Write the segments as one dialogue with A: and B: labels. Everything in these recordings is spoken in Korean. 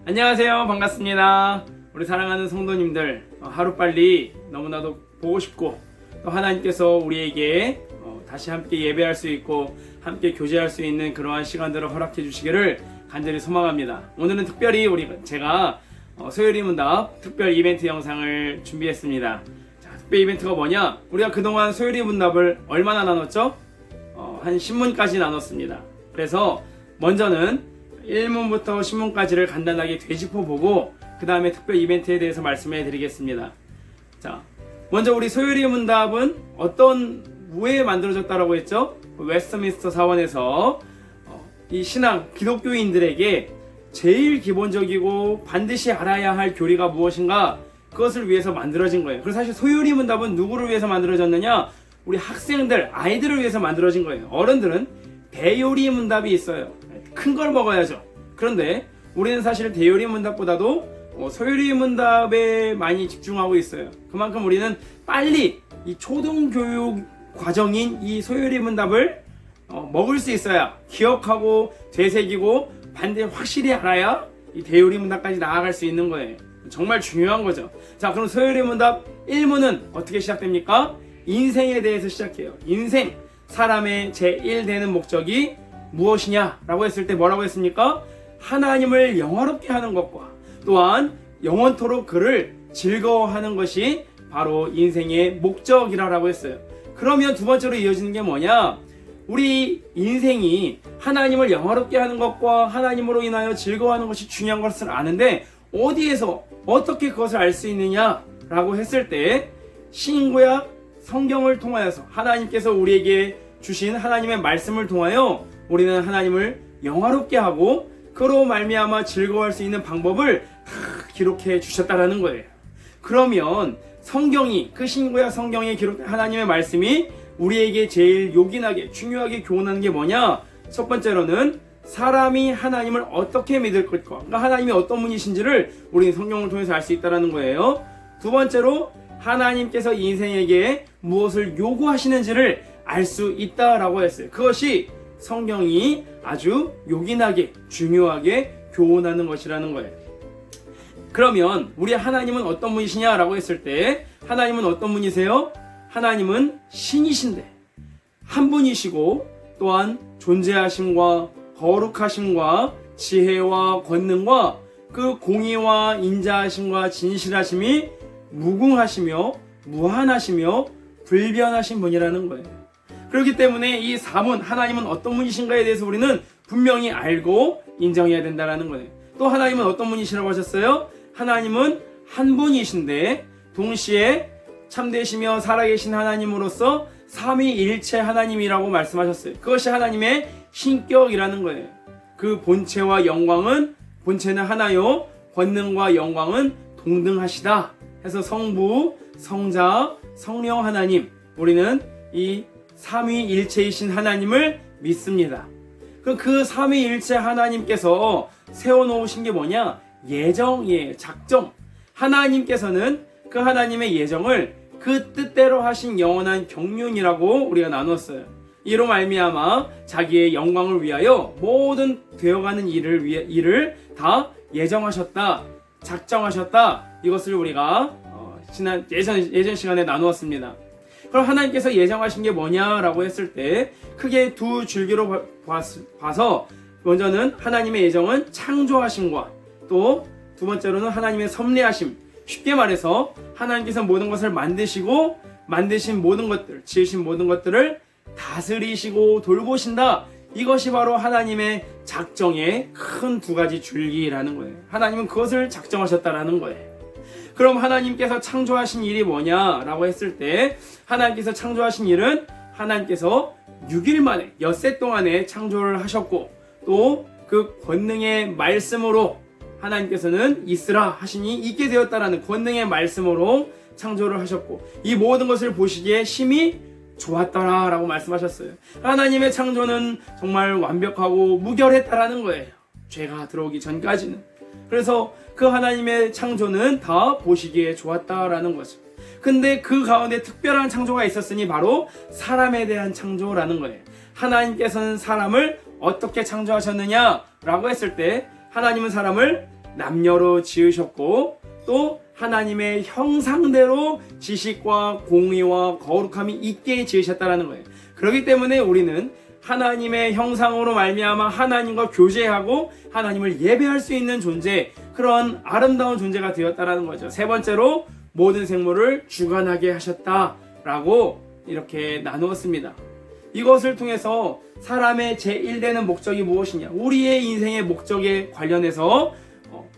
A: 안녕하세요. 반갑습니다. 우리 사랑하는 성도님들, 하루빨리 너무나도 보고 싶고 또 하나님께서 우리에게 다시 함께 예배할 수 있고 함께 교제할 수 있는 그러한 시간들을 허락해 주시기를 간절히 소망합니다. 오늘은 특별히 제가 소요리 문답 특별 이벤트 영상을 준비했습니다. 자, 특별 이벤트가 뭐냐? 우리가 그동안 소요리 문답을 얼마나 나눴죠? 한 10문까지 나눴습니다. 그래서 먼저는 1문부터 10문까지를 간단하게 되짚어보고 그 다음에 특별 이벤트에 대해서 말씀해 드리겠습니다. 자, 먼저 우리 소요리 문답은 어떤 왜 만들어졌다라고 했죠? 웨스트민스터 사원에서 이 신앙 기독교인들에게 제일 기본적이고 반드시 알아야 할 교리가 무엇인가, 그것을 위해서 만들어진 거예요. 그래서 사실 소요리 문답은 누구를 위해서 만들어졌느냐? 우리 학생들, 아이들을 위해서 만들어진 거예요. 어른들은 대요리 문답이 있어요. 큰 걸 먹어야죠. 그런데 우리는 사실 대요리 문답보다도 소요리 문답에 많이 집중하고 있어요. 그만큼 우리는 빨리 이 초등교육 과정인 이 소요리 문답을 먹을 수 있어야, 기억하고 되새기고 반드시 확실히 알아야 이 대요리 문답까지 나아갈 수 있는 거예요. 정말 중요한 거죠. 자, 그럼 소요리 문답 1문은 어떻게 시작됩니까? 인생에 대해서 시작해요. 인생, 사람의 제1되는 목적이 무엇이냐라고 했을 때 뭐라고 했습니까? 하나님을 영화롭게 하는 것과 또한 영원토록 그를 즐거워하는 것이 바로 인생의 목적이라고 했어요. 그러면 두 번째로 이어지는 게 뭐냐? 우리 인생이 하나님을 영화롭게 하는 것과 하나님으로 인하여 즐거워하는 것이 중요한 것을 아는데 어디에서 어떻게 그것을 알 수 있느냐라고 했을 때 신구약 성경을 통하여서 하나님께서 우리에게 주신 하나님의 말씀을 통하여 우리는 하나님을 영화롭게 하고 그로 말미암아 즐거워할 수 있는 방법을 다 기록해 주셨다라는 거예요. 그러면 성경이, 그 신구약 성경에 기록된 하나님의 말씀이 우리에게 제일 요긴하게 중요하게 교훈하는 게 뭐냐? 첫 번째로는 사람이 하나님을 어떻게 믿을 것과, 그러니까 하나님이 어떤 분이신지를 우리는 성경을 통해서 알 수 있다는 거예요. 두 번째로 하나님께서 인생에게 무엇을 요구하시는지를 알 수 있다라고 했어요. 그것이 성경이 아주 요긴하게 중요하게 교훈하는 것이라는 거예요. 그러면 우리 하나님은 어떤 분이시냐라고 했을 때 하나님은 어떤 분이세요? 하나님은 신이신데 한 분이시고 또한 존재하심과 거룩하심과 지혜와 권능과 그 공의와 인자하심과 진실하심이 무궁하시며 무한하시며 불변하신 분이라는 거예요. 그렇기 때문에 이 4문, 하나님은 어떤 분이신가에 대해서 우리는 분명히 알고 인정해야 된다는 거예요. 또 하나님은 어떤 분이시라고 하셨어요? 하나님은 한 분이신데 동시에 참되시며 살아계신 하나님으로서 삼위일체 하나님이라고 말씀하셨어요. 그것이 하나님의 신격이라는 거예요. 그 본체와 영광은, 본체는 하나요, 권능과 영광은 동등하시다 해서 성부, 성자, 성령 하나님, 우리는 이 삼위일체이신 하나님을 믿습니다. 그 삼위일체 하나님께서 세워놓으신 게 뭐냐? 예정이에요. 작정. 하나님께서는 그 하나님의 예정을 그 뜻대로 하신 영원한 경륜이라고 우리가 나눴어요. 이로 말미암아 자기의 영광을 위하여 모든 되어가는 일을 다 예정하셨다, 작정하셨다. 이것을 우리가 예전 시간에 나누었습니다. 그럼 하나님께서 예정하신 게 뭐냐라고 했을 때 크게 두 줄기로 봐서 먼저는 하나님의 예정은 창조하심과 또 두 번째로는 하나님의 섭리하심. 쉽게 말해서 하나님께서 모든 것을 만드시고 만드신 모든 것들, 지으신 모든 것들을 다스리시고 돌보신다. 이것이 바로 하나님의 작정의 큰 두 가지 줄기라는 거예요. 하나님은 그것을 작정하셨다라는 거예요. 그럼 하나님께서 창조하신 일이 뭐냐라고 했을 때 하나님께서 창조하신 일은 하나님께서 6일 만에 엿새 동안에 창조를 하셨고 또 그 권능의 말씀으로 하나님께서는 있으라 하시니 있게 되었다라는 권능의 말씀으로 창조를 하셨고 이 모든 것을 보시기에 심히 좋았더라라고 말씀하셨어요. 하나님의 창조는 정말 완벽하고 무결했다라는 거예요. 죄가 들어오기 전까지는. 그래서 그 하나님의 창조는 다 보시기에 좋았다라는 거죠. 근데 그 가운데 특별한 창조가 있었으니 바로 사람에 대한 창조라는 거예요. 하나님께서는 사람을 어떻게 창조하셨느냐라고 했을 때 하나님은 사람을 남녀로 지으셨고 또 하나님의 형상대로 지식과 공의와 거룩함이 있게 지으셨다라는 거예요. 그렇기 때문에 우리는 하나님의 형상으로 말미암아 하나님과 교제하고 하나님을 예배할 수 있는 존재, 그런 아름다운 존재가 되었다라는 거죠. 세 번째로 모든 생물을 주관하게 하셨다라고 이렇게 나누었습니다. 이것을 통해서 사람의 제1되는 목적이 무엇이냐, 우리의 인생의 목적에 관련해서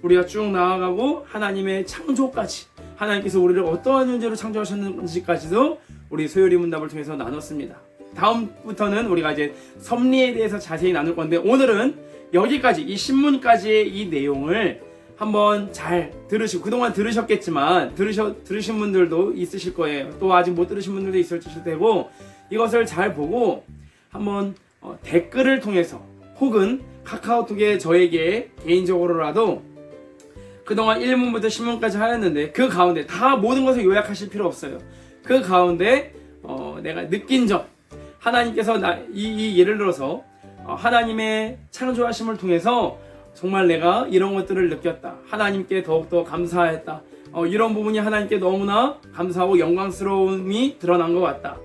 A: 우리가 쭉 나아가고 하나님의 창조까지, 하나님께서 우리를 어떠한 존재로 창조하셨는지까지도 우리 소요리 문답을 통해서 나눴습니다. 다음부터는 우리가 이제 섭리에 대해서 자세히 나눌 건데, 오늘은 여기까지, 이 신문까지의 이 내용을 한번 잘 들으시고, 그동안 들으셨겠지만 들으신 분들도 있으실 거예요. 또 아직 못 들으신 분들도 있을 테고, 이것을 잘 보고 한번 댓글을 통해서 혹은 카카오톡에 저에게 개인적으로라도 그동안 1문부터 10문까지 하였는데 그 가운데 다 모든 것을 요약하실 필요 없어요. 그 가운데 내가 느낀 점, 하나님께서 이 예를 들어서 하나님의 창조하심을 통해서 정말 내가 이런 것들을 느꼈다, 하나님께 더욱더 감사했다, 이런 부분이 하나님께 너무나 감사하고 영광스러움이 드러난 것 같다,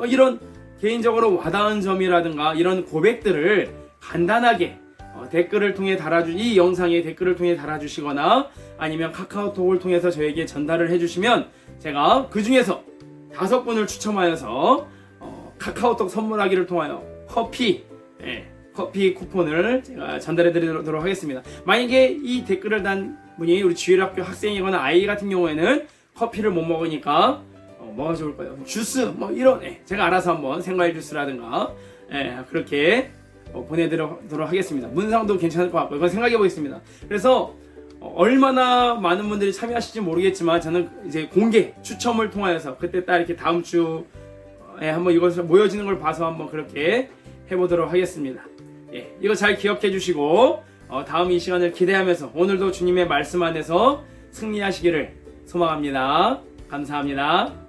A: 이런 개인적으로 와닿은 점이라든가 이런 고백들을 간단하게 댓글을 통해 이 영상에 댓글을 통해 달아주시거나 아니면 카카오톡을 통해서 저에게 전달을 해주시면 제가 그 중에서 5분을 추첨하여서 카카오톡 선물하기를 통하여 커피 쿠폰을 제가 전달해 드리도록 하겠습니다. 만약에 이 댓글을 단 분이 우리 주일학교 학생이거나 아이 같은 경우에는 커피를 못 먹으니까 뭐가 좋을까요? 주스 이런 제가 알아서 한번 생과일 주스라든가 그렇게 보내드리도록 하겠습니다. 문상도 괜찮을 것 같고요. 이건 생각해 보겠습니다. 그래서 얼마나 많은 분들이 참여하실지 모르겠지만 저는 이제 공개 추첨을 통하여서 그때 딱 이렇게 다음 주에 한번 이것을 모여지는 걸 봐서 한번 그렇게 해보도록 하겠습니다. 이거 잘 기억해 주시고 다음 이 시간을 기대하면서 오늘도 주님의 말씀 안에서 승리하시기를 소망합니다. 감사합니다.